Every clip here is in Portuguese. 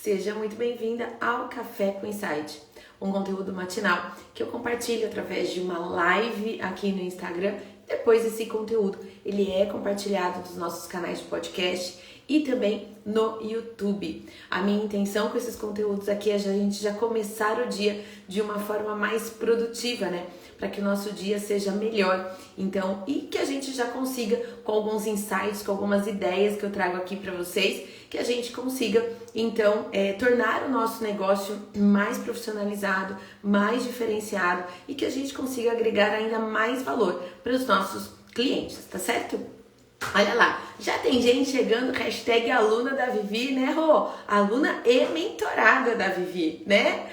Seja muito bem-vinda ao Café com Insight, um conteúdo matinal que eu compartilho através de uma live aqui no Instagram. Depois esse conteúdo, ele é compartilhado nos nossos canais de podcast e também no YouTube. A minha intenção com esses conteúdos aqui é a gente já começar o dia de uma forma mais produtiva, né? Para que o nosso dia seja melhor. Então, e que a gente já consiga, com alguns insights, com algumas ideias que eu trago aqui para vocês, que a gente consiga, então, tornar o nosso negócio mais profissionalizado, mais diferenciado e que a gente consiga agregar ainda mais valor para os nossos clientes, tá certo? Olha lá, já tem gente chegando, hashtag aluna da Vivi, né, Rô? Aluna e mentorada da Vivi, né?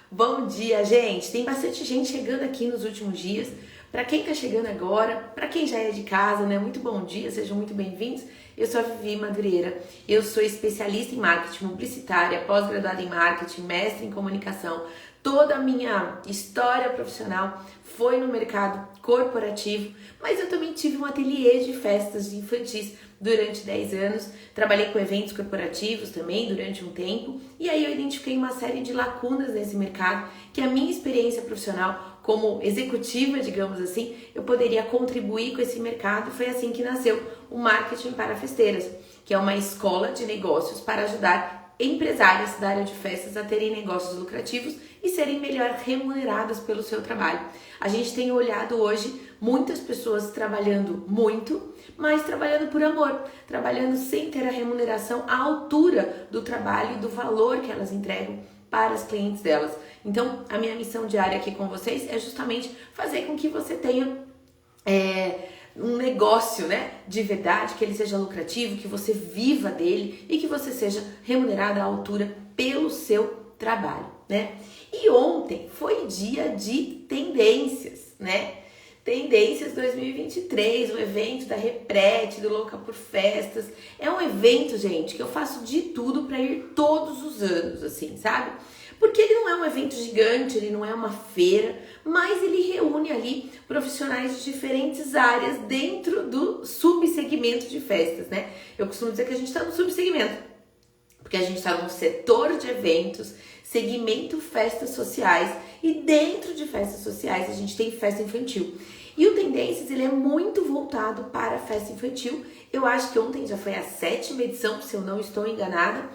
Bom dia, gente! Tem bastante gente chegando aqui nos últimos dias. Para quem tá chegando agora, para quem já é de casa, né? Muito bom dia, sejam muito bem-vindos. Eu sou a Vivi Madureira, eu sou especialista em marketing publicitária, pós-graduada em marketing, mestre em comunicação. Toda a minha história profissional foi no mercado corporativo, mas eu também tive um ateliê de festas infantis durante 10 anos, trabalhei com eventos corporativos também durante um tempo, e aí eu identifiquei uma série de lacunas nesse mercado, que a minha experiência profissional como executiva, digamos assim, eu poderia contribuir com esse mercado. Foi assim que nasceu o Marketing para Festeiras, que é uma escola de negócios para ajudar empresárias da área de festas a terem negócios lucrativos e serem melhor remuneradas pelo seu trabalho. A gente tem olhado hoje muitas pessoas trabalhando muito, mas trabalhando por amor, trabalhando sem ter a remuneração à altura do trabalho e do valor que elas entregam para as clientes delas. Então, a minha missão diária aqui com vocês é justamente fazer com que você tenha um negócio, né, de verdade, que ele seja lucrativo, que você viva dele e que você seja remunerada à altura pelo seu trabalho, né? E ontem foi dia de tendências, né? Tendências 2023, o evento da Reprete, do Louca por Festas. É um evento, gente, que eu faço de tudo para ir todos os anos, assim, sabe? Porque ele não é um evento gigante, ele não é uma feira, mas ele reúne ali profissionais de diferentes áreas dentro do subsegmento de festas, né? Eu costumo dizer que a gente está no subsegmento, porque a gente está no setor de eventos, segmento festas sociais, e dentro de festas sociais a gente tem festa infantil. E o Tendências, ele é muito voltado para a festa infantil. Eu acho que ontem já foi a 7ª edição, se eu não estou enganada,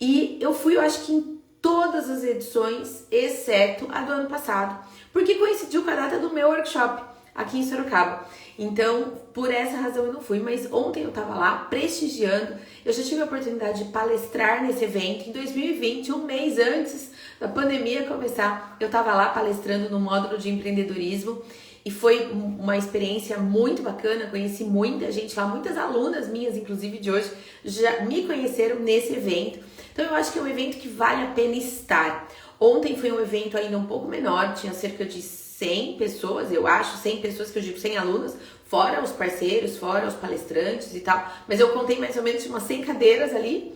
e eu fui, eu acho que em todas as edições, exceto a do ano passado, porque coincidiu com a data do meu workshop aqui em Sorocaba. Então, por essa razão eu não fui, mas ontem eu estava lá prestigiando. Eu já tive a oportunidade de palestrar nesse evento em 2020, um mês antes da pandemia começar. Eu estava lá palestrando no módulo de empreendedorismo e foi uma experiência muito bacana. Conheci muita gente lá, muitas alunas minhas, inclusive de hoje, já me conheceram nesse evento. Então eu acho que é um evento que vale a pena estar. Ontem foi um evento ainda um pouco menor, tinha cerca de 100 pessoas, eu acho, 100 pessoas, que eu digo 100 alunas, fora os parceiros, fora os palestrantes e tal, mas eu contei mais ou menos umas 100 cadeiras ali.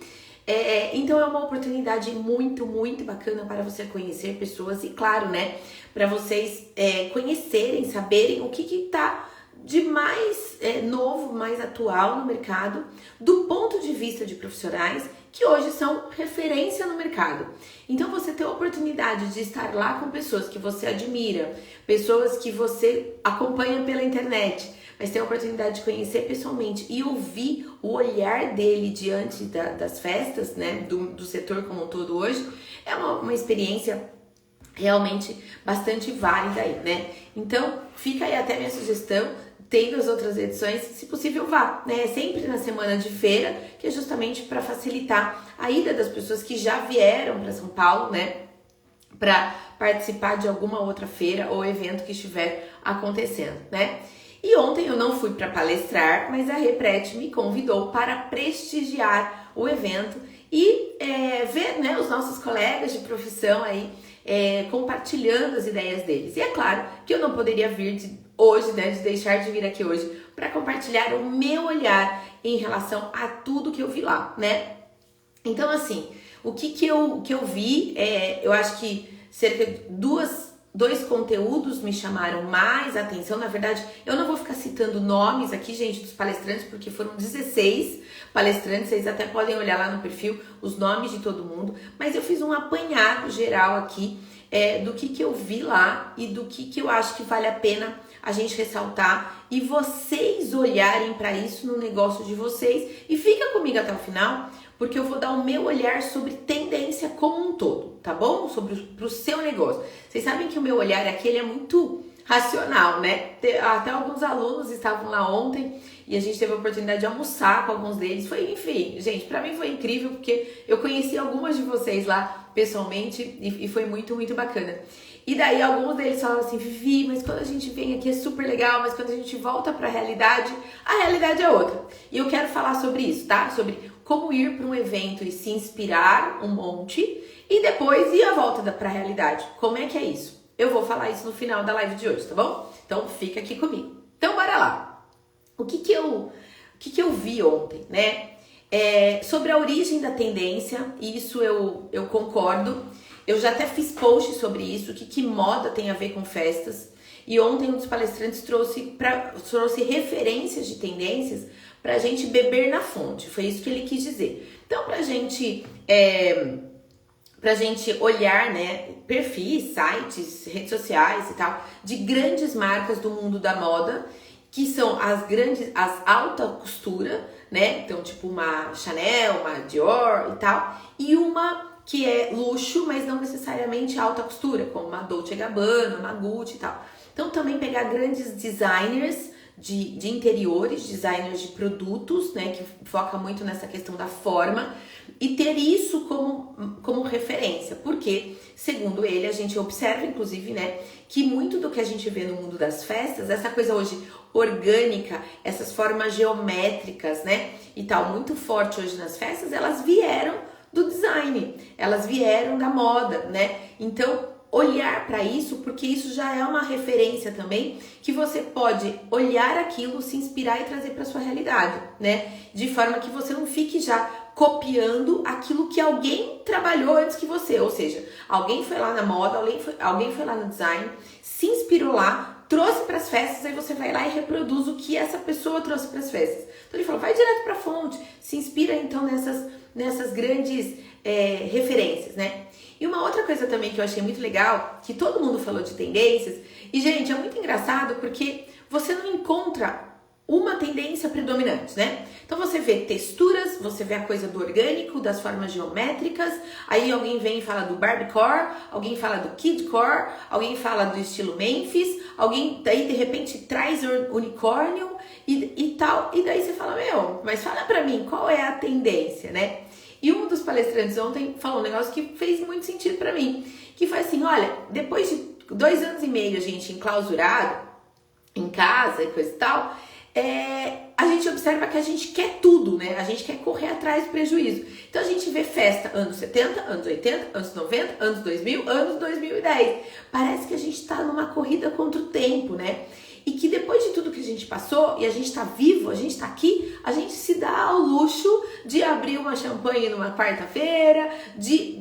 Então é uma oportunidade muito, muito bacana para você conhecer pessoas e, claro, né, para vocês conhecerem, saberem o que tá de mais novo, mais atual no mercado, do ponto de vista de profissionais que hoje são referência no mercado. Então você ter a oportunidade de estar lá com pessoas que você admira, pessoas que você acompanha pela internet, mas ter a oportunidade de conhecer pessoalmente e ouvir o olhar dele diante das festas, né, do setor como um todo hoje, é uma experiência realmente bastante válida aí, né? Então, fica aí até minha sugestão. Tendo as outras edições, se possível vá, né? Sempre na semana de feira, que é justamente para facilitar a ida das pessoas que já vieram para São Paulo, né? Para participar de alguma outra feira ou evento que estiver acontecendo, né? E ontem eu não fui para palestrar, mas a Reprete me convidou para prestigiar o evento e ver, né, os nossos colegas de profissão aí compartilhando as ideias deles. E é claro que eu não poderia vir hoje, né, de deixar de vir aqui hoje para compartilhar o meu olhar em relação a tudo que eu vi lá, né? Então, assim, o que eu vi, eu acho que cerca de dois conteúdos me chamaram mais atenção. Na verdade, eu não vou ficar citando nomes aqui, gente, dos palestrantes, porque foram 16 palestrantes, vocês até podem olhar lá no perfil os nomes de todo mundo, mas eu fiz um apanhado geral aqui do que eu vi lá e do que eu acho que vale a pena a gente ressaltar e vocês olharem para isso no negócio de vocês. E fica comigo até o final, porque eu vou dar o meu olhar sobre tendência como um todo, tá bom? Pro seu negócio. Vocês sabem que o meu olhar aqui ele é muito racional, né? Até alguns alunos estavam lá ontem e a gente teve a oportunidade de almoçar com alguns deles. Foi, enfim, gente, pra mim foi incrível, porque eu conheci algumas de vocês lá pessoalmente e foi muito, muito bacana. E daí alguns deles falavam assim: Vivi, mas quando a gente vem aqui é super legal, mas quando a gente volta pra realidade, a realidade é outra. E eu quero falar sobre isso, tá? Sobre como ir para um evento e se inspirar um monte e depois ir à volta pra realidade. Como é que é isso? Eu vou falar isso no final da live de hoje, tá bom? Então fica aqui comigo. Então bora lá. O que eu vi ontem, né? Sobre a origem da tendência, e isso eu concordo. Eu já até fiz post sobre isso, o que moda tem a ver com festas. E ontem um dos palestrantes trouxe referências de tendências pra gente beber na fonte. Foi isso que ele quis dizer. Então, pra gente olhar, né, perfis, sites, redes sociais e tal, de grandes marcas do mundo da moda, que são as alta costura, né? Então, tipo uma Chanel, uma Dior e tal, e uma que é luxo, mas não necessariamente alta costura, como uma Dolce & Gabbana, uma Gucci e tal. Então, também pegar grandes designers de interiores, designers de produtos, né, que foca muito nessa questão da forma, e ter isso como referência, porque, segundo ele, a gente observa, inclusive, né, que muito do que a gente vê no mundo das festas, essa coisa hoje orgânica, essas formas geométricas, né, e tal, muito forte hoje nas festas, elas vieram do design, elas vieram da moda, né, então olhar para isso, porque isso já é uma referência também, que você pode olhar aquilo, se inspirar e trazer para sua realidade, né? De forma que você não fique já copiando aquilo que alguém trabalhou antes que você, ou seja, alguém foi lá na moda, alguém foi lá no design, se inspirou lá, trouxe para as festas, aí você vai lá e reproduz o que essa pessoa trouxe para as festas. Então ele falou, vai direto para a fonte, se inspira então nessas grandes referências, né? E uma outra coisa também que eu achei muito legal, que todo mundo falou de tendências, e gente, é muito engraçado porque você não encontra uma tendência predominante, né? Então você vê texturas, você vê a coisa do orgânico, das formas geométricas, aí alguém vem e fala do Barbiecore, alguém fala do Kidcore, alguém fala do estilo Memphis, alguém daí de repente traz unicórnio e tal, e daí você fala, mas fala pra mim, qual é a tendência, né? E um dos palestrantes ontem falou um negócio que fez muito sentido pra mim, que foi assim, olha, depois de 2 anos e meio a gente enclausurado, em casa e coisa e tal, a gente observa que a gente quer tudo, né? A gente quer correr atrás do prejuízo. Então a gente vê festa anos 70, anos 80, anos 90, anos 2000, anos 2010. Parece que a gente tá numa corrida contra o tempo, né? E que depois de tudo que a gente passou, e a gente tá vivo, a gente tá aqui, a gente se dá ao luxo de abrir uma champanhe numa quarta-feira, de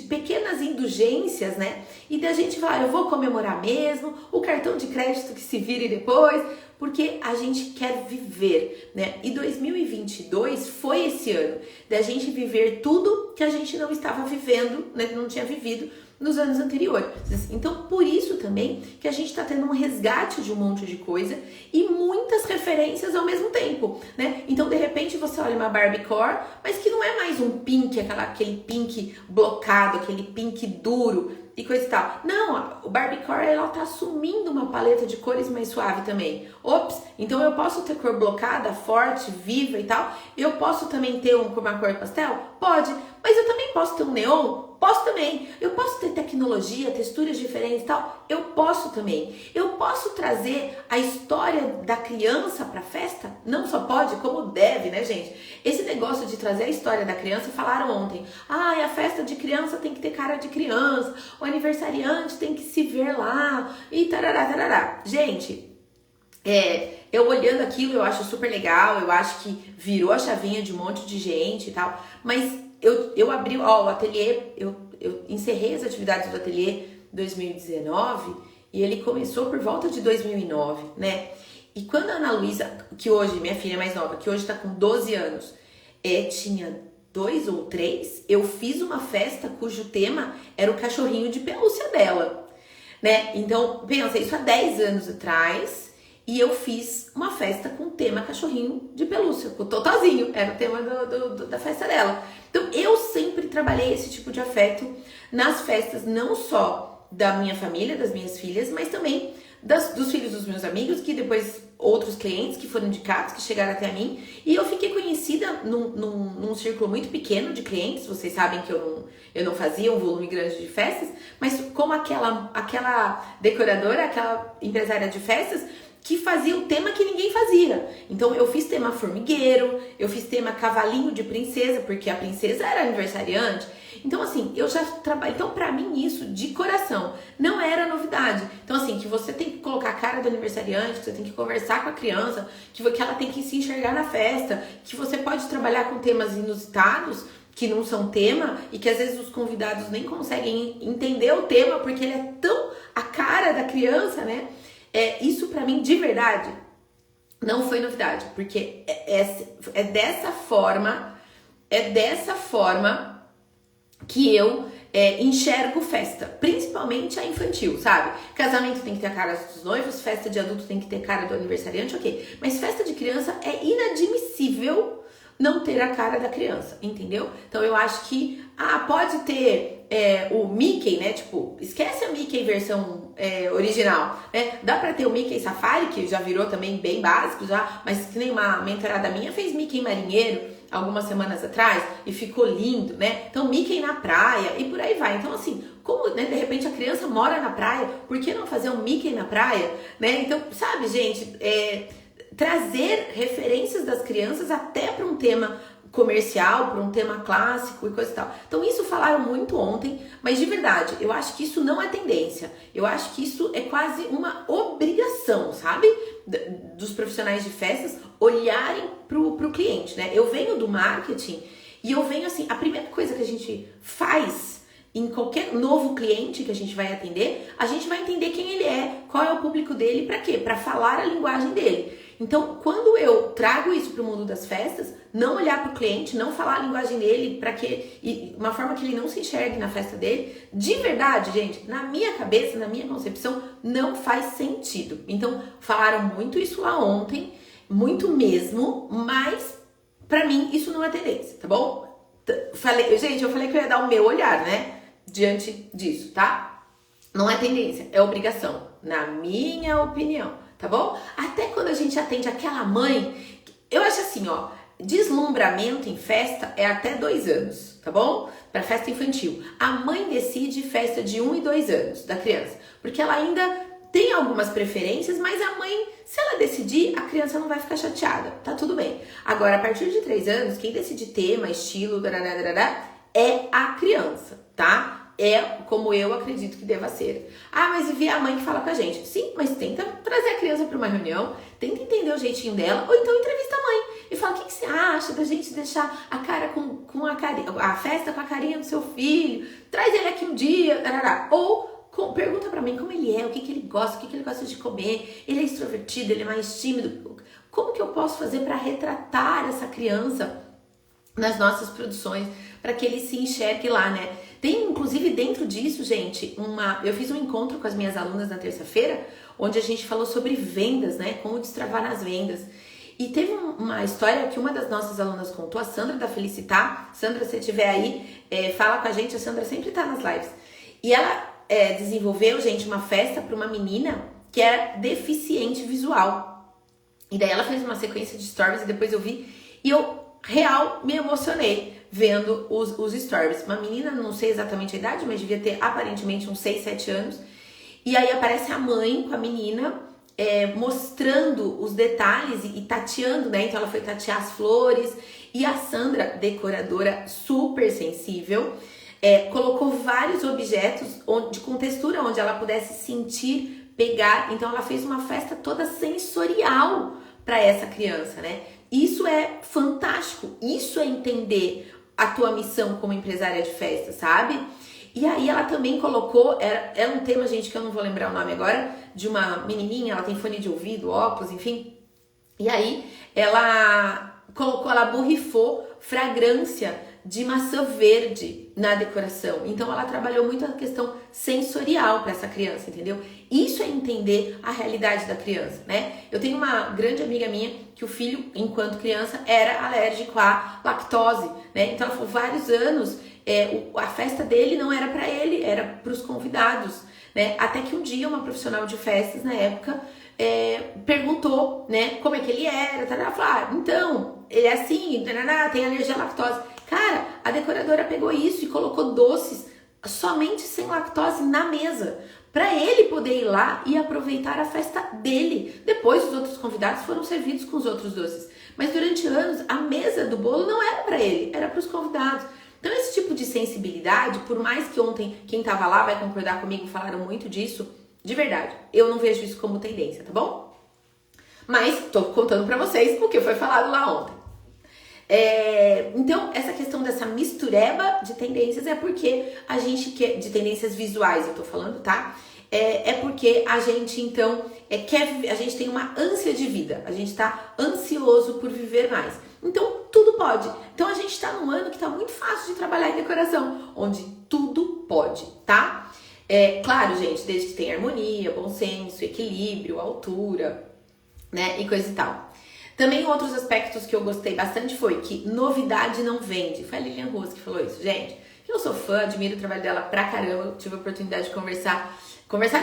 pequenas indulgências, né? E da gente falar, eu vou comemorar mesmo, o cartão de crédito que se vire depois, porque a gente quer viver, né? E 2022 foi esse ano da gente viver tudo que a gente não estava vivendo, né? Não tinha vivido nos anos anteriores. Então, por isso também que a gente está tendo um resgate de um monte de coisa e muitas referências ao mesmo tempo, né? Então, de repente, você olha uma Barbiecore, mas que não é mais um pink, aquele pink blocado, aquele pink duro e coisa e tal. Não, o Barbiecore, ela tá assumindo uma paleta de cores mais suave também. Ops, então eu posso ter cor blocada, forte, viva e tal. Eu posso também ter uma cor pastel? Pode, mas eu também posso ter um neon? Posso também. Eu posso ter tecnologia, texturas diferentes e tal? Eu posso também. Eu posso trazer a história da criança pra festa? Não só pode, como deve, né, gente? Esse negócio de trazer a história da criança, falaram ontem. A festa de criança tem que ter cara de criança, o aniversariante tem que se ver lá, e tarará, tarará. Gente, eu olhando aquilo, eu acho super legal, eu acho que virou a chavinha de um monte de gente e tal, mas eu abri o ateliê, eu encerrei as atividades do ateliê 2019 e ele começou por volta de 2009, né? E quando a Ana Luísa, que hoje, minha filha mais nova, que hoje tá com 12 anos, tinha 2 ou 3, eu fiz uma festa cujo tema era o cachorrinho de pelúcia dela, né? Então, pensa, isso há 10 anos atrás, e eu fiz uma festa com o tema cachorrinho de pelúcia, com o Totozinho, era o tema da festa dela. Então, eu sempre trabalhei esse tipo de afeto nas festas, não só da minha família, das minhas filhas, mas também dos filhos dos meus amigos, que depois outros clientes que foram indicados, que chegaram até mim, e eu fiquei conhecida num círculo muito pequeno de clientes. Vocês sabem que eu não fazia um volume grande de festas, mas como aquela decoradora, aquela empresária de festas, que fazia o tema que ninguém fazia. Então eu fiz tema formigueiro, eu fiz tema cavalinho de princesa, porque a princesa era aniversariante. Então assim, eu já trabalho. Então pra mim isso, de coração, não era novidade. Então assim, que você tem que colocar a cara do aniversariante, que você tem que conversar com a criança, que ela tem que se enxergar na festa, que você pode trabalhar com temas inusitados, que não são tema, e que às vezes os convidados nem conseguem entender o tema, porque ele é tão a cara da criança, né? Isso pra mim, de verdade, não foi novidade, porque é dessa forma que eu enxergo festa, principalmente a infantil, sabe? Casamento tem que ter a cara dos noivos, festa de adulto tem que ter cara do aniversariante, ok. Mas festa de criança é inadmissível não ter a cara da criança, entendeu? Então eu acho que, pode ter o Mickey, né? Tipo, esquece a Mickey versão original, né? Dá pra ter o Mickey Safari, que já virou também bem básico já, mas que nem uma mentorada minha fez Mickey Marinheiro algumas semanas atrás e ficou lindo, né? Então Mickey na praia e por aí vai. Então assim, como, né, de repente a criança mora na praia, por que não fazer um Mickey na praia, né? Então, sabe, gente, trazer referências das crianças até para um tema comercial, para um tema clássico e coisa e tal. Então isso falaram muito ontem, mas de verdade, eu acho que isso não é tendência. Eu acho que isso é quase uma obrigação, sabe? Dos profissionais de festas olharem pro cliente, né? Eu venho do marketing e eu venho assim, a primeira coisa que a gente faz em qualquer novo cliente que a gente vai atender, a gente vai entender quem ele é, qual é o público dele, para quê? Para falar a linguagem dele. Então, quando eu trago isso para o mundo das festas, não olhar para o cliente, não falar a linguagem dele, uma forma que ele não se enxergue na festa dele, de verdade, gente, na minha cabeça, na minha concepção, não faz sentido. Então, falaram muito isso lá ontem, muito mesmo, mas para mim isso não é tendência, tá bom? Eu falei que eu ia dar o meu olhar, né, diante disso, tá? Não é tendência, é obrigação, na minha opinião. Tá bom? Até quando a gente atende aquela mãe, eu acho assim, ó, deslumbramento em festa é até 2 anos, tá bom? Pra festa infantil. A mãe decide festa de 1 e 2 anos da criança, porque ela ainda tem algumas preferências, mas a mãe, se ela decidir, a criança não vai ficar chateada, tá tudo bem. Agora, a partir de 3 anos, quem decide tema, estilo, é a criança, tá? É como eu acredito que deva ser. Mas e vi a mãe que fala com a gente. Sim, mas tenta trazer a criança para uma reunião, tenta entender o jeitinho dela, ou então entrevista a mãe e fala: o que você acha da gente deixar a cara com a festa com a carinha do seu filho, traz ele aqui um dia, ou pergunta para mim como ele é, o que ele gosta, o que ele gosta de comer, ele é extrovertido, ele é mais tímido, como que eu posso fazer para retratar essa criança nas nossas produções, para que ele se enxergue lá, né? Tem, inclusive, dentro disso, gente, eu fiz um encontro com as minhas alunas na terça-feira, onde a gente falou sobre vendas, né? Como destravar nas vendas. E teve uma história que uma das nossas alunas contou, a Sandra da Felicitar. Sandra, se você estiver aí, fala com a gente, a Sandra sempre tá nas lives. E ela desenvolveu, gente, uma festa para uma menina que era deficiente visual. E daí ela fez uma sequência de stories e depois eu vi, e eu real me emocionei vendo os stories. Uma menina, não sei exatamente a idade, mas devia ter aparentemente uns 6, 7 anos. E aí aparece a mãe com a menina mostrando os detalhes e tateando, né? Então ela foi tatear as flores. E a Sandra, decoradora super sensível, colocou vários objetos com textura onde ela pudesse sentir, pegar. Então ela fez uma festa toda sensorial para essa criança, né? Isso é fantástico, isso é entender a tua missão como empresária de festa, sabe? E aí ela também colocou, é um tema, gente, que eu não vou lembrar o nome agora, de uma menininha, ela tem fone de ouvido, óculos, enfim. E aí ela colocou, ela borrifou fragrância de maçã verde na decoração. Então ela trabalhou muito a questão sensorial para essa criança, entendeu? Isso é entender a realidade da criança, né? Eu tenho uma grande amiga minha que o filho, enquanto criança, era alérgico à lactose, né? Então ela falou, vários anos a festa dele não era para ele, era para os convidados, né? Até que um dia uma profissional de festas na época perguntou, né, como é que ele era, ela falou, então, ele é assim, tem alergia à lactose. Cara, a decoradora pegou isso e colocou doces somente sem lactose na mesa, para ele poder ir lá e aproveitar a festa dele. Depois os outros convidados foram servidos com os outros doces, mas durante anos a mesa do bolo não era para ele, era para os convidados. Então esse tipo de sensibilidade, por mais que ontem quem estava lá vai concordar comigo, falaram muito disso, de verdade, eu não vejo isso como tendência, tá bom? Mas tô contando pra vocês o que foi falado lá ontem. Então, essa questão dessa mistureba de tendências é porque a gente quer, de tendências visuais eu tô falando, tá? É porque a gente, então, a gente tem uma ânsia de vida, a gente tá ansioso por viver mais. Então, tudo pode. Então, a gente tá num ano que tá muito fácil de trabalhar em decoração, onde tudo pode, tá? Claro, gente, desde que tenha harmonia, bom senso, equilíbrio, altura, né, e coisa e tal. Também outros aspectos que eu gostei bastante foi que novidade não vende. Foi a Lilian Rose que falou isso, gente. Eu sou fã, admiro o trabalho dela pra caramba, eu tive a oportunidade de conversar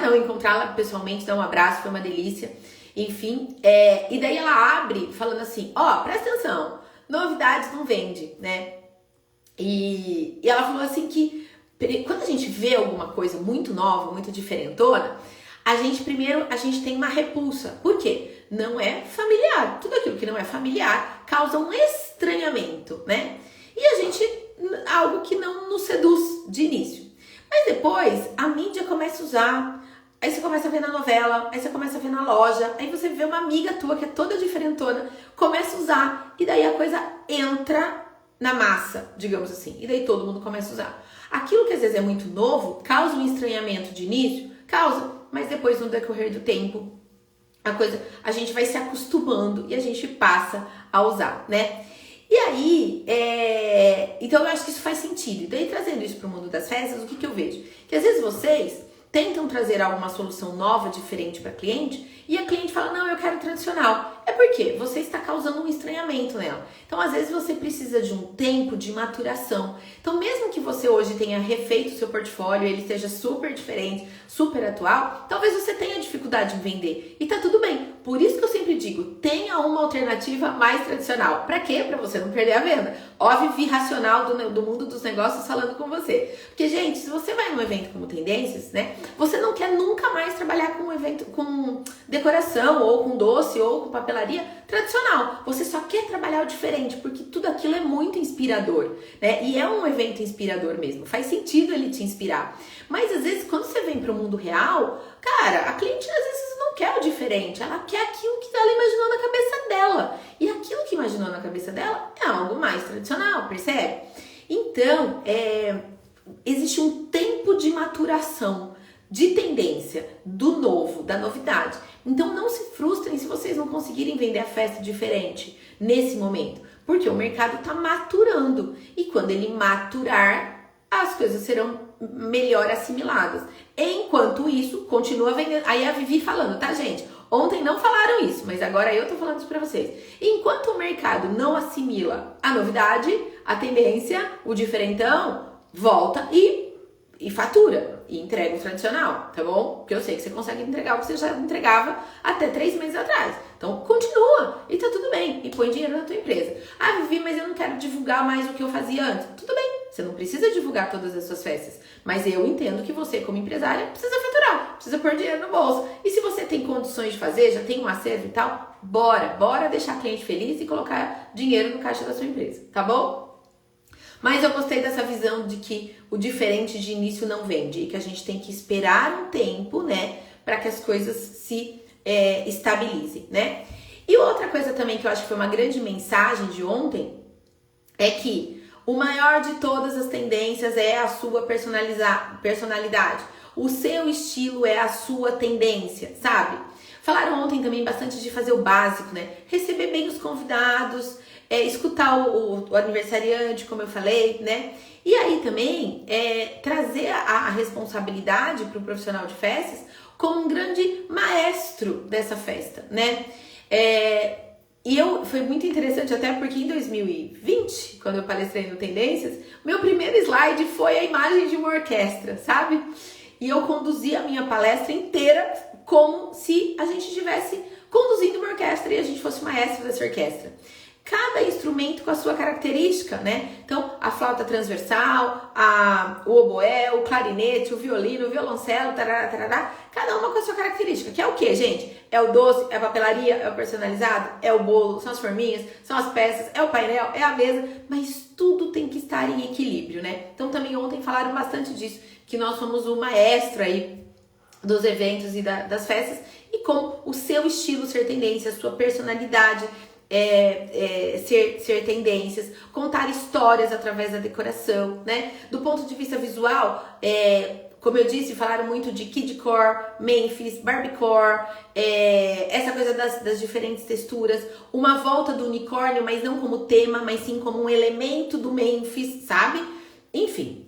não, encontrá-la pessoalmente, dar um abraço, foi uma delícia. Enfim, e daí ela abre falando assim, presta atenção, novidades não vende, né? E ela falou assim que quando a gente vê alguma coisa muito nova, muito diferentona, a gente tem uma repulsa. Por quê? Não é familiar. Tudo aquilo que não é familiar causa um estranhamento, né? E algo que não nos seduz de início. Mas depois, a mídia começa a usar, aí você começa a ver na novela, aí você começa a ver na loja, aí você vê uma amiga tua que é toda diferentona, começa a usar, e daí a coisa entra na massa, digamos assim, e daí todo mundo começa a usar. Aquilo que às vezes é muito novo, causa um estranhamento de início, mas depois no decorrer do tempo, a gente vai se acostumando e a gente passa a usar, né? E aí, então eu acho que isso faz sentido. E daí, trazendo isso para o mundo das festas, o que eu vejo? Que às vezes vocês tentam trazer alguma solução nova, diferente para cliente, e a cliente fala, não, eu quero tradicional. É porque você está causando um estranhamento nela. Então, às vezes, você precisa de um tempo de maturação. Então, mesmo que você hoje tenha refeito o seu portfólio, ele esteja super diferente, super atual, talvez você tenha dificuldade em vender. E tá tudo bem. Por isso que eu sempre digo, tenha uma alternativa mais tradicional. Para quê? Para você não perder a venda. Ó, a Vivi Racional do mundo dos negócios falando com você. Porque, gente, se você vai num evento como Tendências, né, você não quer nunca mais trabalhar com um evento com decoração, ou com doce, ou com papelaria tradicional. Você só quer trabalhar o diferente, porque tudo aquilo é muito inspirador, né? E é um evento inspirador mesmo. Faz sentido ele te inspirar. Mas, às vezes, quando você vem para o mundo real, cara, a cliente, às vezes, não quer o diferente. Ela quer aquilo que ela imaginou na cabeça dela. E aquilo que imaginou na cabeça dela é algo mais tradicional, percebe? Então, existe um tempo de maturação, de tendência, do novo, da novidade. Então não se frustrem se vocês não conseguirem vender a festa diferente nesse momento, porque o mercado está maturando e quando ele maturar, as coisas serão melhor assimiladas. Enquanto isso, continua vendendo. Aí a Vivi falando, tá, gente? Ontem não falaram isso, mas agora eu tô falando isso pra vocês. Enquanto o mercado não assimila a novidade, a tendência, o diferentão, volta e fatura, e entrega o tradicional, tá bom? Porque eu sei que você consegue entregar o que você já entregava até 3 meses atrás. Então, continua, e tá tudo bem, e põe dinheiro na tua empresa. Ah, Vivi, mas eu não quero divulgar mais o que eu fazia antes. Tudo bem, você não precisa divulgar todas as suas festas, mas eu entendo que você, como empresária, precisa faturar, precisa pôr dinheiro no bolso. E se você tem condições de fazer, já tem um acervo e tal, bora deixar a cliente feliz e colocar dinheiro no caixa da sua empresa, tá bom? Mas eu gostei dessa visão de que o diferente de início não vende e que a gente tem que esperar um tempo, né, para que as coisas se estabilizem, né? E outra coisa também que eu acho que foi uma grande mensagem de ontem é que O maior de todas as tendências é a sua personalidade. O seu estilo é a sua tendência, sabe? Falaram ontem também bastante de fazer o básico, né? Receber bem os convidados, escutar o aniversariante, como eu falei, né? E aí também trazer a responsabilidade para o profissional de festas como um grande maestro dessa festa, né? Foi muito interessante até porque em 2020, quando eu palestrei no Tendências, meu primeiro slide foi a imagem de uma orquestra, sabe? E eu conduzi a minha palestra inteira como se a gente estivesse conduzindo uma orquestra e a gente fosse maestro dessa orquestra. Cada instrumento com a sua característica, né? Então, a flauta transversal, o oboé, o clarinete, o violino, o violoncelo, tarará, tarará, cada uma com a sua característica. Que é o quê, gente? É o doce, é a papelaria, é o personalizado, é o bolo, são as forminhas, são as peças, é o painel, é a mesa, mas tudo tem que estar em equilíbrio, né? Então, também ontem falaram bastante disso, que nós somos o maestro aí dos eventos e das festas, e como o seu estilo ser tendência, a sua personalidade ser tendências, contar histórias através da decoração, né? Do ponto de vista visual, como eu disse, falaram muito de kidcore, Memphis, barbiecore, essa coisa das diferentes texturas, uma volta do unicórnio, mas não como tema, mas sim como um elemento do Memphis, sabe? Enfim.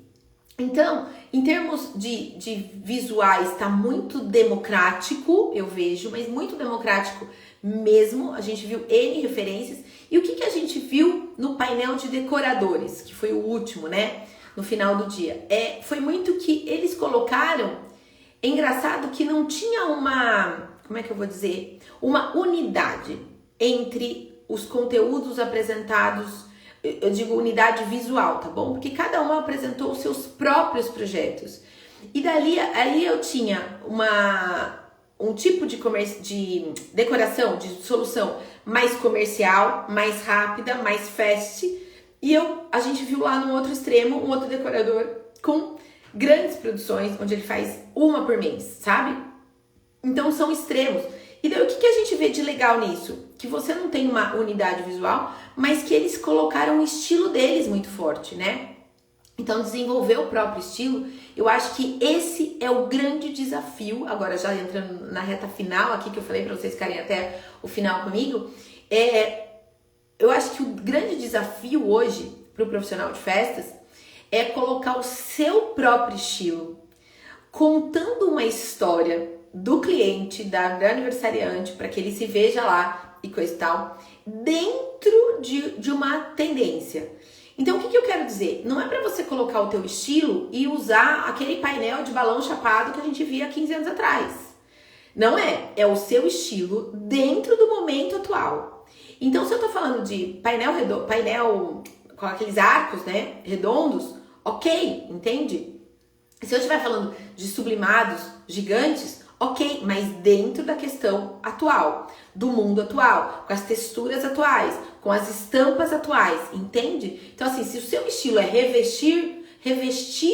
Então, em termos de visuais, tá muito democrático, eu vejo, mas muito democrático mesmo. A gente viu N referências. E o que a gente viu no painel de decoradores, que foi o último, né? No final do dia. Foi muito que eles colocaram. É engraçado que não tinha como é que eu vou dizer? Uma unidade entre os conteúdos apresentados. Eu digo unidade visual, tá bom? Porque cada um apresentou os seus próprios projetos. E ali eu tinha um tipo de decoração, de solução mais comercial, mais rápida, mais fast. E a gente viu lá no outro extremo, um outro decorador com grandes produções, onde ele faz uma por mês, sabe? Então são extremos. E daí o que a gente vê de legal nisso? Que você não tem uma unidade visual, mas que eles colocaram o estilo deles muito forte, né? Então desenvolver o próprio estilo, eu acho que esse é o grande desafio, agora já entrando na reta final aqui, que eu falei para vocês ficarem até o final comigo, eu acho que o grande desafio hoje para o profissional de festas é colocar o seu próprio estilo, contando uma história do cliente, da aniversariante, para que ele se veja lá e coisa e tal, dentro de uma tendência. Então, o que eu quero dizer? Não é para você colocar o teu estilo e usar aquele painel de balão chapado que a gente via 15 anos atrás. Não é. É o seu estilo dentro do momento atual. Então, se eu tô falando de painel com aqueles arcos, né, redondos, ok, entende? Se eu estiver falando de sublimados gigantes, ok, mas dentro da questão atual, do mundo atual, com as texturas atuais, com as estampas atuais, entende? Então, assim, se o seu estilo é revestir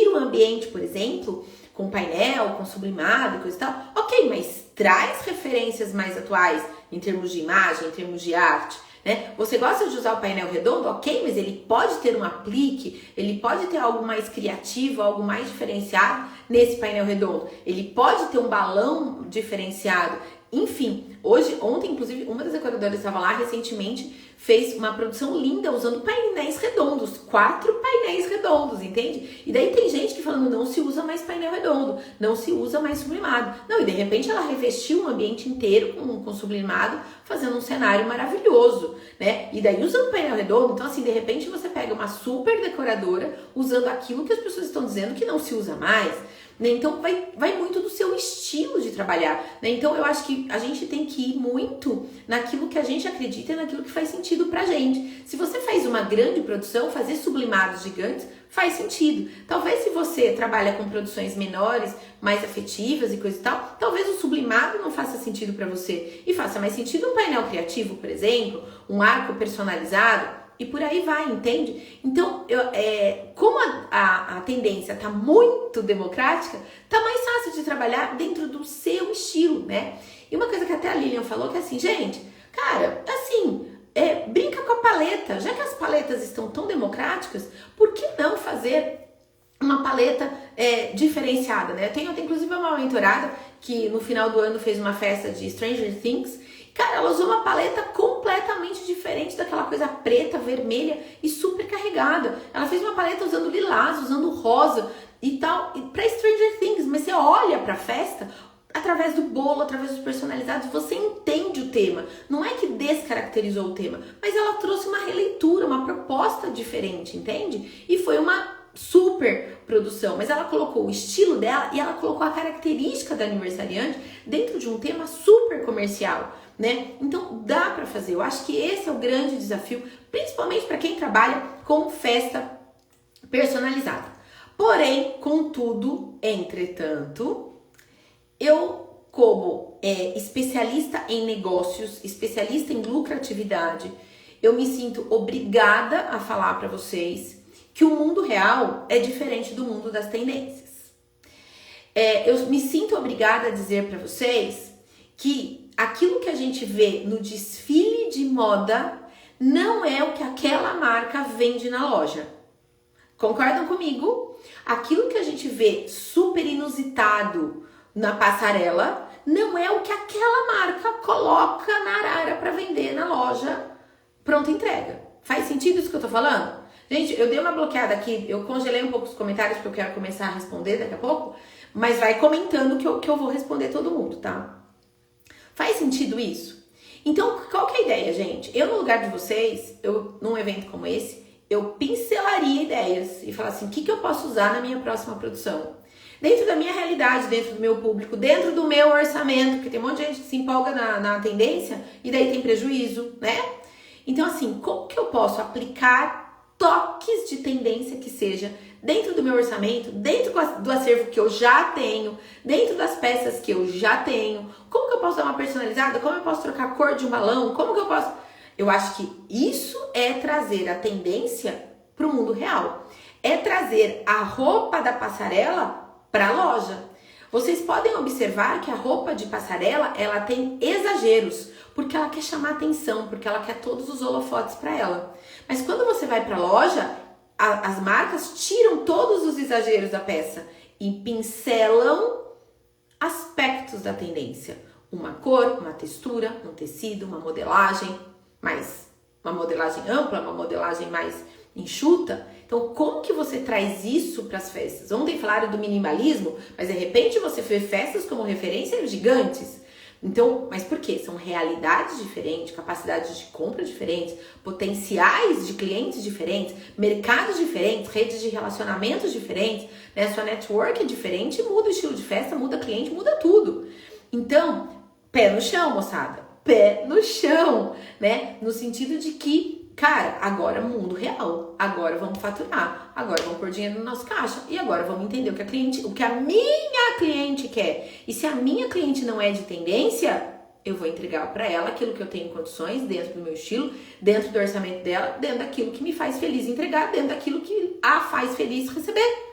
o ambiente, por exemplo, com painel, com sublimado e coisa e tal, ok, mas traz referências mais atuais em termos de imagem, em termos de arte, né? Você gosta de usar o painel redondo? Ok, mas ele pode ter um aplique, ele pode ter algo mais criativo, algo mais diferenciado nesse painel redondo. Ele pode ter um balão diferenciado. Enfim, ontem, inclusive, uma das decoradoras estava lá recentemente, fez uma produção linda usando painéis redondos, 4 painéis redondos, entende? E daí tem gente que falando, não se usa mais painel redondo, não se usa mais sublimado. Não, e de repente ela revestiu um ambiente inteiro com sublimado, fazendo um cenário maravilhoso, né? E daí usando painel redondo, então assim, de repente você pega uma super decoradora usando aquilo que as pessoas estão dizendo que não se usa mais, né? Então vai muito do seu estilo de trabalhar, né? Então eu acho que a gente tem que ir muito naquilo que a gente acredita e naquilo que faz sentido pra gente. Se você faz uma grande produção, fazer sublimados gigantes faz sentido. Talvez se você trabalha com produções menores, mais afetivas e coisa e tal, talvez o sublimado não faça sentido para você e faça mais sentido um painel criativo, por exemplo, um arco personalizado e por aí vai, entende? Então, como a tendência tá muito democrática, tá mais fácil de trabalhar dentro do seu estilo, né? E uma coisa que até a Lilian falou que é assim, gente, cara, assim, brinca com a paleta. Já que as paletas estão tão democráticas, por que não fazer uma paleta diferenciada, né? Eu tenho inclusive uma mentorada que no final do ano fez uma festa de Stranger Things. Cara, ela usou uma paleta completamente diferente daquela coisa preta, vermelha e super carregada. Ela fez uma paleta usando lilás, usando rosa e tal, e pra Stranger Things. Mas você olha pra festa, através do bolo, através dos personalizados, você entende o tema. Não é que descaracterizou o tema, mas ela trouxe uma releitura, uma proposta diferente, entende? E foi uma super produção, mas ela colocou o estilo dela e ela colocou a característica da aniversariante dentro de um tema super comercial, né? Então dá pra fazer. Eu acho que esse é o grande desafio, principalmente para quem trabalha com festa personalizada. Porém, contudo, entretanto, eu, como especialista em negócios, especialista em lucratividade, eu me sinto obrigada a falar para vocês que o mundo real é diferente do mundo das tendências. Eu me sinto obrigada a dizer para vocês que aquilo que a gente vê no desfile de moda não é o que aquela marca vende na loja. Concordam comigo? Aquilo que a gente vê super inusitado na passarela não é o que aquela marca coloca na arara para vender na loja pronta entrega. Faz sentido isso que eu tô falando? Gente, eu dei uma bloqueada aqui, eu congelei um pouco os comentários porque eu quero começar a responder daqui a pouco, mas vai comentando que eu vou responder todo mundo, tá? Faz sentido isso? Então, qual que é a ideia, gente? Eu, no lugar de vocês, num evento como esse, eu pincelaria ideias e falar assim, o que eu posso usar na minha próxima produção? Dentro da minha realidade, dentro do meu público, dentro do meu orçamento, porque tem um monte de gente que se empolga na tendência e daí tem prejuízo, né? Então, assim, como que eu posso aplicar toques de tendência que seja dentro do meu orçamento, dentro do acervo que eu já tenho, dentro das peças que eu já tenho? Como que eu posso dar uma personalizada? Como eu posso trocar a cor de um balão? Como que eu posso... Eu acho que isso é trazer a tendência para o mundo real. É trazer a roupa da passarela para a loja. Vocês podem observar que a roupa de passarela, ela tem exageros, porque ela quer chamar atenção, porque ela quer todos os holofotes para ela. Mas quando você vai para a loja, as marcas tiram todos os exageros da peça e pincelam aspectos da tendência. Uma cor, uma textura, um tecido, uma modelagem ampla, uma modelagem mais enxuta. Então, como que você traz isso para as festas? Ontem falaram do minimalismo, mas de repente você vê festas como referência gigantes. Então, mas por quê? São realidades diferentes, capacidades de compra diferentes, potenciais de clientes diferentes, mercados diferentes, redes de relacionamentos diferentes, né? Sua network é diferente, muda o estilo de festa, muda cliente, muda tudo. Então, pé no chão, moçada. Pé no chão, né? No sentido de que, cara, agora é mundo real. Agora vamos faturar. Agora vamos pôr dinheiro no nosso caixa. E agora vamos entender o que a minha cliente quer. E se a minha cliente não é de tendência, eu vou entregar para ela aquilo que eu tenho condições, dentro do meu estilo, dentro do orçamento dela, dentro daquilo que me faz feliz entregar, dentro daquilo que a faz feliz receber.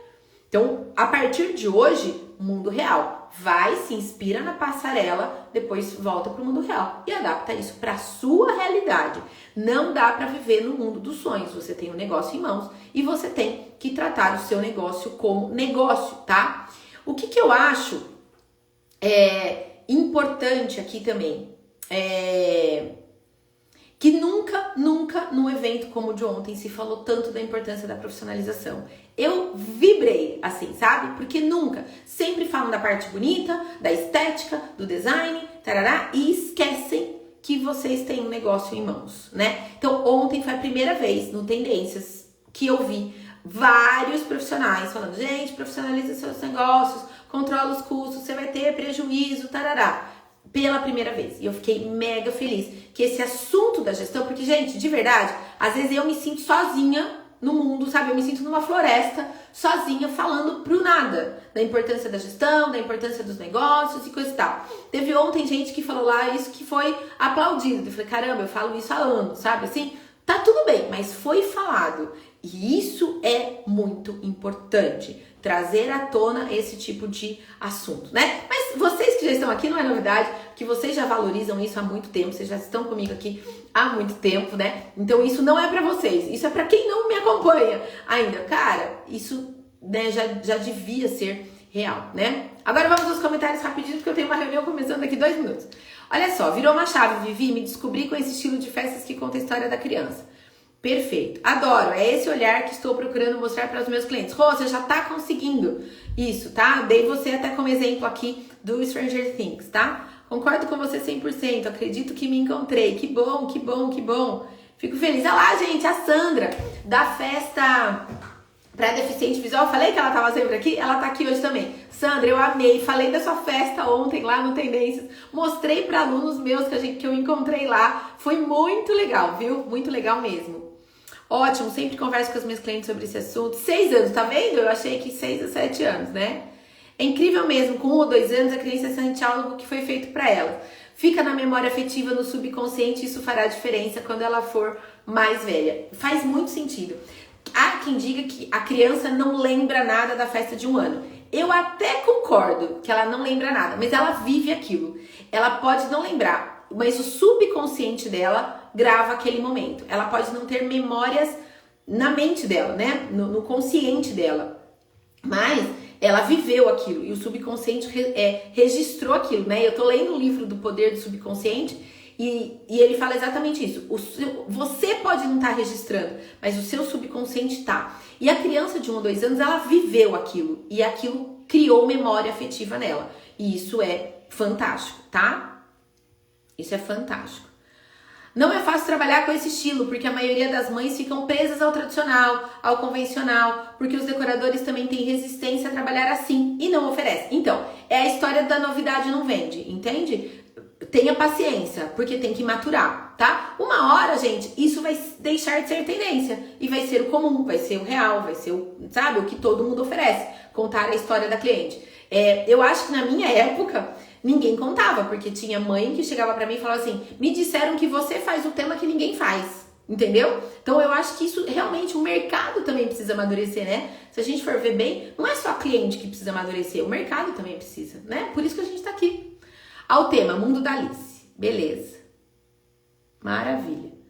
Então, a partir de hoje, mundo real. Vai, se inspira na passarela, depois volta para o mundo real e adapta isso para a sua realidade. Não dá para viver no mundo dos sonhos. Você tem um negócio em mãos e você tem que tratar o seu negócio como negócio, tá? O que eu acho importante aqui também que nunca num evento como o de ontem se falou tanto da importância da profissionalização. Eu vibrei assim, sabe? Porque nunca. Sempre falam da parte bonita, da estética, do design, tarará, e esquecem que vocês têm um negócio em mãos, né? Então, ontem foi a primeira vez no Tendências que eu vi vários profissionais falando, gente, profissionaliza seus negócios, controla os custos, você vai ter prejuízo, tarará. Pela primeira vez. E eu fiquei mega feliz que esse assunto da gestão, porque, gente, de verdade, às vezes eu me sinto sozinha no mundo, sabe? Eu me sinto numa floresta, sozinha, falando pro nada da importância da gestão, da importância dos negócios e coisa e tal. Teve ontem gente que falou lá isso que foi aplaudido. Eu falei, caramba, eu falo isso há anos, sabe? Assim, tá tudo bem, mas foi falado. E isso é muito importante, trazer à tona esse tipo de assunto, né? Mas Mas vocês que já estão aqui, não é novidade, que vocês já valorizam isso há muito tempo, vocês já estão comigo aqui há muito tempo, né? Então isso não é pra vocês, isso é pra quem não me acompanha ainda. Cara, isso, né, já devia ser real, né? Agora vamos aos comentários rapidinho, porque eu tenho uma reunião começando daqui 2 minutos. Olha só, virou uma chave, Vivi, me descobri com esse estilo de festas que conta a história da criança. Perfeito, adoro, é esse olhar que estou procurando mostrar para os meus clientes. Rô, você já tá conseguindo isso, tá? Dei você até como exemplo aqui do Stranger Things, tá? Concordo com você 100%, acredito que me encontrei, que bom, que bom, que bom. Fico feliz. Olha lá, gente, a Sandra, da festa para deficiente visual, falei que ela tava sempre aqui, ela tá aqui hoje também. Sandra, eu amei, falei da sua festa ontem lá no Tendências, mostrei para alunos meus que eu encontrei lá, foi muito legal, viu? Muito legal mesmo. Ótimo, sempre converso com as minhas clientes sobre esse assunto. 6 anos, tá vendo? Eu achei que 6 a 7 anos, né? É incrível mesmo, com 1 ou 2 anos a criança sente algo que foi feito para ela. Fica na memória afetiva, no subconsciente, isso fará diferença quando ela for mais velha. Faz muito sentido. Há quem diga que a criança não lembra nada da festa de 1 ano. Eu até concordo que ela não lembra nada, mas ela vive aquilo. Ela pode não lembrar, mas o subconsciente dela grava aquele momento. Ela pode não ter memórias na mente dela, né? No consciente dela. Mas ela viveu aquilo e o subconsciente registrou aquilo, né? Eu tô lendo o livro do Poder do Subconsciente e ele fala exatamente isso. Você pode não estar registrando, mas o seu subconsciente tá. E a criança de 1 ou 2 anos, ela viveu aquilo e aquilo criou memória afetiva nela. E isso é fantástico, tá? Isso é fantástico. Não é fácil trabalhar com esse estilo, porque a maioria das mães ficam presas ao tradicional, ao convencional, porque os decoradores também têm resistência a trabalhar assim e não oferecem. Então, é a história da novidade não vende, entende? Tenha paciência, porque tem que maturar, tá? Uma hora, gente, isso vai deixar de ser tendência e vai ser o comum, vai ser o real, vai ser o, sabe, o que todo mundo oferece, contar a história da cliente. Eu acho que na minha época ninguém contava, porque tinha mãe que chegava pra mim e falava assim: me disseram que você faz o tema que ninguém faz, entendeu? Então eu acho que isso realmente, o mercado também precisa amadurecer, né? Se a gente for ver bem, não é só a cliente que precisa amadurecer, o mercado também precisa, né? Por isso que a gente tá aqui. Ao tema, Mundo da Alice, beleza, maravilha.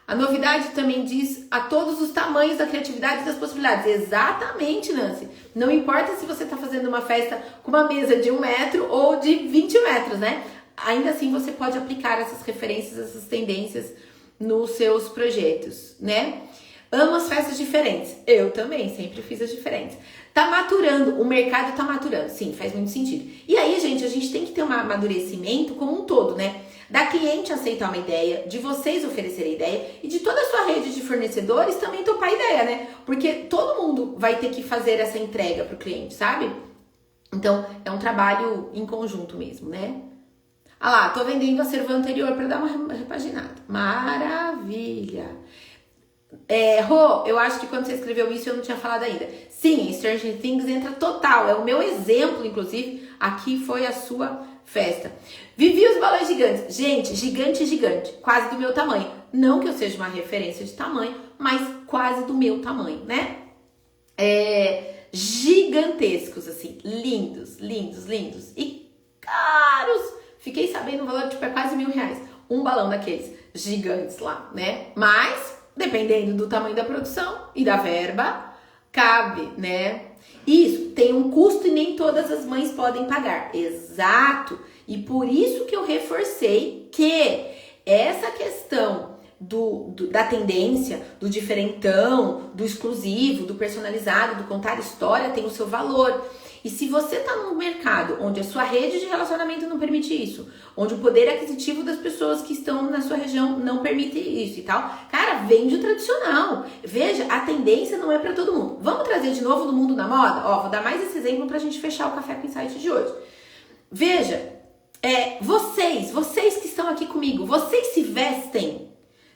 A novidade também diz a todos os tamanhos da criatividade e das possibilidades. Exatamente, Nancy. Não importa se você está fazendo uma festa com uma mesa de 1 metro ou de 20 metros, né? Ainda assim, você pode aplicar essas referências, essas tendências nos seus projetos, né? Amo as festas diferentes. Eu também, sempre fiz as diferentes. Tá maturando, o mercado tá maturando. Sim, faz muito sentido. E aí, gente, a gente tem que ter um amadurecimento como um todo, né? Da cliente aceitar uma ideia, de vocês oferecerem ideia e de toda a sua rede de fornecedores também topar a ideia, né? Porque todo mundo vai ter que fazer essa entrega pro cliente, sabe? Então, é um trabalho em conjunto mesmo, né? Ah lá, tô vendendo acervo anterior para dar uma repaginada. Maravilha! Rô, eu acho que quando você escreveu isso eu não tinha falado ainda. Sim, Stranger Things entra total, é o meu exemplo, inclusive, aqui foi a sua festa. Vivi os balões gigantes. Gente, gigante, gigante, quase do meu tamanho. Não que eu seja uma referência de tamanho, mas quase do meu tamanho, né? Gigantescos, assim, lindos, lindos, lindos e caros. Fiquei sabendo o valor, tipo, é quase R$1.000. Um balão daqueles gigantes lá, né? Mas, dependendo do tamanho da produção e da verba, cabe, né? Isso tem um custo e nem todas as mães podem pagar. Exato. E por isso que eu reforcei que essa questão da tendência, do diferentão, do exclusivo, do personalizado, do contar história tem o seu valor. E se você tá num mercado onde a sua rede de relacionamento não permite isso, onde o poder aquisitivo das pessoas que estão na sua região não permite isso e tal, cara, vende o tradicional. Veja, a tendência não é para todo mundo. Vamos trazer de novo no mundo da moda? Ó, vou dar mais esse exemplo pra gente fechar o Café com Insight de hoje. Veja, vocês que estão aqui comigo, vocês se vestem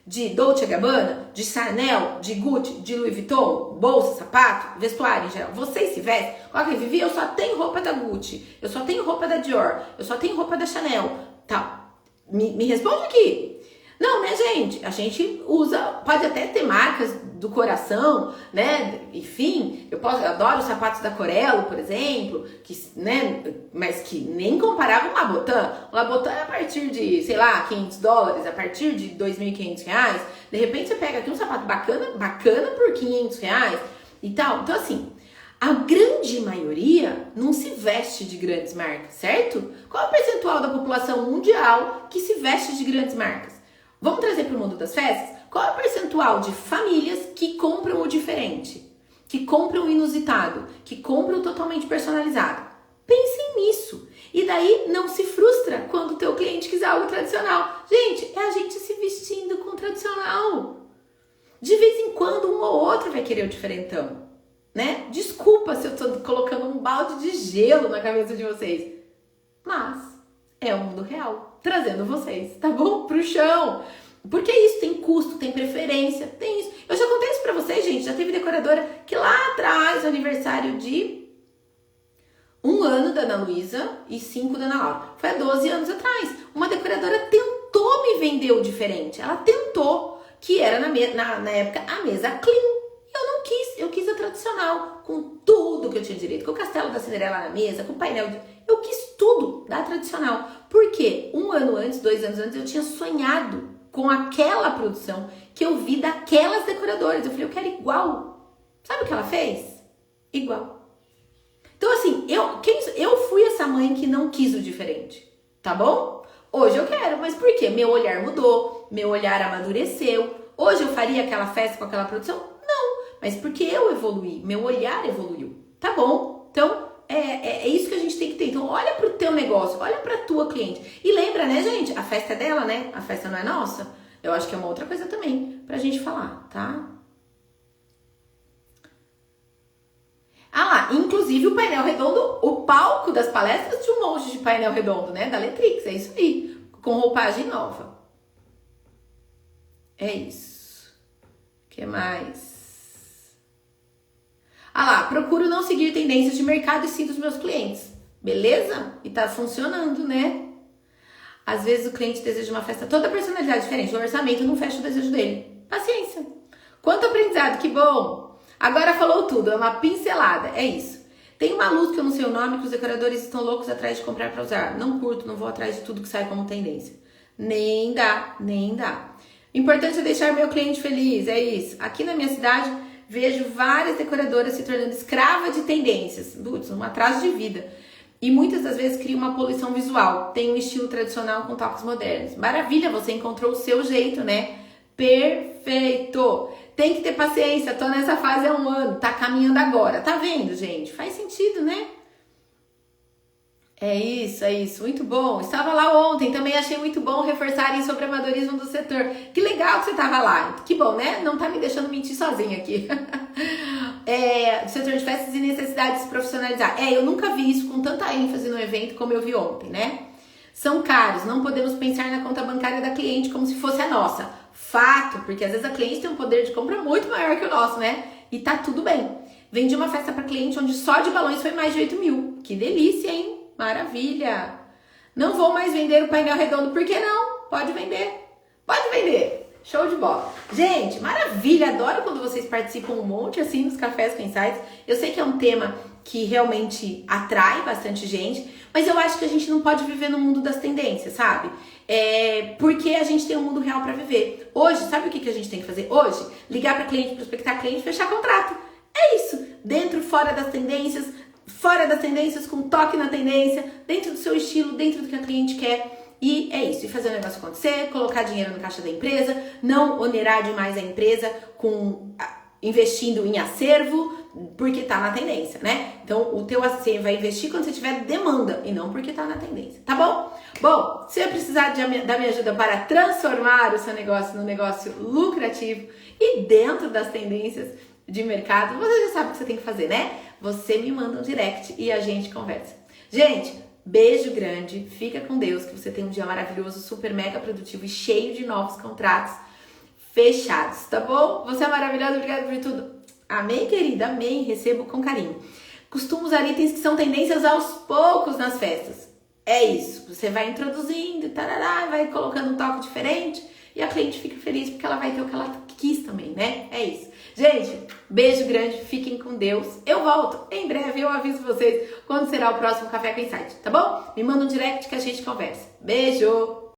de Dolce & Gabbana, de Chanel, de Gucci, de Louis Vuitton, bolsa, sapato, vestuário em geral. Vocês se vestem? Olha, Vivi, eu só tenho roupa da Gucci, eu só tenho roupa da Dior, eu só tenho roupa da Chanel, tal. Me responde aqui. Não, né, gente? A gente usa, pode até ter marcas do coração, né? Enfim, eu adoro os sapatos da Corello, por exemplo, que, né, mas que nem comparava um Labotan. O Labotan é a partir de, sei lá, $500, a partir de R$2.500. De repente você pega aqui um sapato bacana por R$500 e tal. Então, assim, a grande maioria não se veste de grandes marcas, certo? Qual é o percentual da população mundial que se veste de grandes marcas? Vamos trazer para o mundo das festas? Qual é o percentual de famílias que compram o diferente? Que compram o inusitado? Que compram o totalmente personalizado? Pensem nisso. E daí não se frustra quando o teu cliente quiser algo tradicional. Gente, é a gente se vestindo com o tradicional. De vez em quando um ou outro vai querer o diferentão, né? Desculpa se eu tô colocando um balde de gelo na cabeça de vocês. Mas é o mundo real, trazendo vocês, tá bom? Pro chão. Porque isso tem custo, tem preferência, tem isso. Eu já contei isso pra vocês, gente. Já teve decoradora que lá atrás, o aniversário de 1 ano da Ana Luísa e 5 da Ana Laura. Foi há 12 anos atrás. Uma decoradora tentou me vender o diferente. Ela tentou, que era na época a mesa clean. Eu não quis, eu quis a tradicional, com tudo que eu tinha direito. Com o castelo da Cinderela na mesa, com o painel Eu quis tudo da tradicional. Por quê? 1 ano antes, 2 anos antes, eu tinha sonhado com aquela produção que eu vi daquelas decoradoras. Eu falei, eu quero igual. Sabe o que ela fez? Igual. Então, assim, eu fui essa mãe que não quis o diferente, tá bom? Hoje eu quero, mas por quê? Meu olhar mudou, meu olhar amadureceu. Hoje eu faria aquela festa com aquela produção? Não, mas porque eu evoluí, meu olhar evoluiu, tá bom? Então, é isso que a gente tem que ter. Então, olha pro teu negócio, olha pra tua cliente. E lembra, né, gente? A festa é dela, né? A festa não é nossa. Eu acho que é uma outra coisa também pra gente falar, tá? Ah lá, inclusive o painel redondo, o palco das palestras de um monte de painel redondo, né? Da Letrix, é isso aí. Com roupagem nova. É isso. O que mais? Ah lá, procuro não seguir tendências de mercado e sim dos meus clientes. Beleza? E tá funcionando, né? Às vezes o cliente deseja uma festa toda personalidade diferente. O orçamento não fecha o desejo dele. Paciência. Quanto aprendizado, que bom. Agora falou tudo, é uma pincelada. É isso. Tem uma luz que eu não sei o nome que os decoradores estão loucos atrás de comprar pra usar. Não curto, não vou atrás de tudo que sai como tendência. Nem dá, nem dá. Importante é deixar meu cliente feliz, é isso. Aqui na minha cidade, vejo várias decoradoras se tornando escrava de tendências. Putz, um atraso de vida. E muitas das vezes cria uma poluição visual. Tem um estilo tradicional com toques modernos. Maravilha, você encontrou o seu jeito, né? Perfeito! Tem que ter paciência, tô nessa fase há 1 ano, tá caminhando agora. Tá vendo, gente? Faz sentido, né? É isso, muito bom. Estava lá ontem, também achei muito bom reforçarem sobre o amadorismo do setor. Que legal que você estava lá. Que bom, né? Não tá me deixando mentir sozinha aqui. Do setor de festas e necessidades de se profissionalizar. Eu nunca vi isso com tanta ênfase no evento como eu vi ontem, né? São caros, não podemos pensar na conta bancária da cliente como se fosse a nossa. Fato, porque às vezes a cliente tem um poder de compra muito maior que o nosso, né? E tá tudo bem. Vendi uma festa para cliente onde só de balões foi mais de 8 mil. Que delícia, hein? Maravilha! Não vou mais vender o painel redondo, por que não? Pode vender! Pode vender! Show de bola! Gente, maravilha! Adoro quando vocês participam um monte assim nos Cafés com Insights. Eu sei que é um tema que realmente atrai bastante gente, mas eu acho que a gente não pode viver no mundo das tendências, sabe? Porque a gente tem um mundo real para viver. Hoje, sabe o que a gente tem que fazer? Hoje, ligar para cliente, prospectar cliente, fechar contrato. É isso! Dentro, fora das tendências, com toque na tendência, dentro do seu estilo, dentro do que a cliente quer. E é isso, e fazer o negócio acontecer, colocar dinheiro no caixa da empresa, não onerar demais a empresa investindo em acervo, porque tá na tendência, né? Então, o teu você vai investir quando você tiver demanda, e não porque tá na tendência, tá bom? Bom, se você precisar da minha ajuda para transformar o seu negócio num negócio lucrativo e dentro das tendências de mercado, você já sabe o que você tem que fazer, né? Você me manda um direct e a gente conversa. Gente, beijo grande, fica com Deus, que você tenha um dia maravilhoso, super mega produtivo e cheio de novos contratos fechados, tá bom? Você é maravilhosa, obrigada por tudo. Amém, querida, amém, recebo com carinho. Costumo usar itens que são tendências aos poucos nas festas. É isso, você vai introduzindo, tarará, vai colocando um toque diferente e a cliente fica feliz porque ela vai ter o que ela quis também, né? É isso. Gente, beijo grande, fiquem com Deus. Eu volto em breve, eu aviso vocês quando será o próximo Café com Insight, tá bom? Me manda um direct que a gente conversa. Beijo!